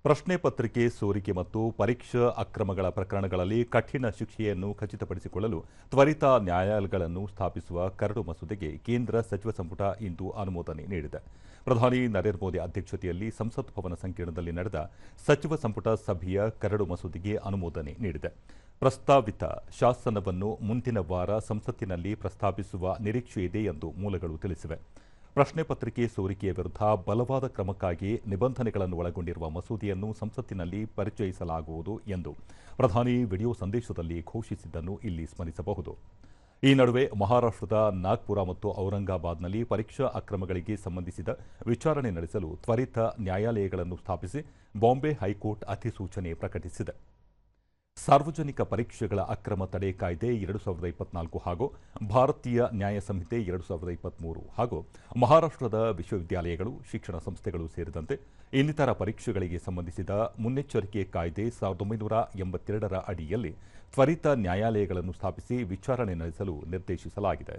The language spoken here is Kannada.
ಪ್ರಶ್ನೆ ಪತ್ರಿಕೆ ಸೋರಿಕೆ ಮತ್ತು ಪರೀಕ್ಷಾ ಅಕ್ರಮಗಳ ಪ್ರಕರಣಗಳಲ್ಲಿ ಕಠಿಣ ಶಿಕ್ಷೆಯನ್ನು ಖಚಿತಪಡಿಸಿಕೊಳ್ಳಲು ತ್ವರಿತ ನ್ಯಾಯಾಲಯಗಳನ್ನು ಸ್ಥಾಪಿಸುವ ಕರಡು ಮಸೂದೆಗೆ ಕೇಂದ್ರ ಸಚಿವ ಸಂಪುಟ ಇಂದು ಅನುಮೋದನೆ ನೀಡಿದೆ. ಪ್ರಧಾನಿ ನರೇಂದ್ರ ಮೋದಿ ಅಧ್ಯಕ್ಷತೆಯಲ್ಲಿ ಸಂಸತ್ ಭವನ ಸಂಕೀರ್ಣದಲ್ಲಿ ನಡೆದ ಸಚಿವ ಸಂಪುಟ ಸಭೆಯ ಕರಡು ಮಸೂದೆಗೆ ಅನುಮೋದನೆ ನೀಡಿದೆ. ಪ್ರಸ್ತಾವಿತ ಶಾಸನವನ್ನು ಮುಂದಿನ ವಾರ ಸಂಸತ್ತಿನಲ್ಲಿ ಪ್ರಸ್ತಾಪಿಸುವ ನಿರೀಕ್ಷೆಯಿದೆ ಎಂದು ಮೂಲಗಳು ತಿಳಿಸಿವೆ. ಪ್ರಶ್ನೆ ಪತ್ರಿಕೆ ಸೋರಿಕೆಯ ವಿರುದ್ಧ ಬಲವಾದ ಕ್ರಮಕ್ಕಾಗಿ ನಿಬಂಧನೆಗಳನ್ನು ಒಳಗೊಂಡಿರುವ ಮಸೂದೆಯನ್ನು ಸಂಸತ್ತಿನಲ್ಲಿ ಪರಿಚಯಿಸಲಾಗುವುದು ಎಂದು ಪ್ರಧಾನಿ ವಿಡಿಯೋ ಸಂದೇಶದಲ್ಲಿ ಘೋಷಿಸಿದ್ದನ್ನು ಇಲ್ಲಿ ಸ್ಮರಿಸಬಹುದು. ಈ ನಡುವೆ ಮಹಾರಾಷ್ಟ್ರದ ನಾಗ್ಪುರ ಮತ್ತು ಔರಂಗಾಬಾದ್ನಲ್ಲಿ ಪರೀಕ್ಷಾ ಅಕ್ರಮಗಳಿಗೆ ಸಂಬಂಧಿಸಿದ ವಿಚಾರಣೆ ನಡೆಸಲು ತ್ವರಿತ ನ್ಯಾಯಾಲಯಗಳನ್ನು ಸ್ಥಾಪಿಸಿ ಬಾಂಬೆ ಹೈಕೋರ್ಟ್ ಅಧಿಸೂಚನೆ ಪ್ರಕಟಿಸಿದೆ. ಸಾರ್ವಜನಿಕ ಪರೀಕ್ಷೆಗಳ ಅಕ್ರಮ ತಡೆ ಕಾಯ್ದೆ 2024 ಹಾಗೂ ಭಾರತೀಯ ನ್ಯಾಯ ಸಂಹಿತೆ 2023 ಹಾಗೂ ಮಹಾರಾಷ್ಟ್ರದ ವಿಶ್ವವಿದ್ಯಾಲಯಗಳು, ಶಿಕ್ಷಣ ಸಂಸ್ಥೆಗಳು ಸೇರಿದಂತೆ ಇನ್ನಿತರ ಪರೀಕ್ಷೆಗಳಿಗೆ ಸಂಬಂಧಿಸಿದ ಮುನ್ನೆಚ್ಚರಿಕೆ ಕಾಯ್ದೆ 1982ರ ಅಡಿಯಲ್ಲಿ ತ್ವರಿತ ನ್ಯಾಯಾಲಯಗಳನ್ನು ಸ್ಥಾಪಿಸಿ ವಿಚಾರಣೆ ನಡೆಸಲು ನಿರ್ದೇಶಿಸಲಾಗಿದೆ.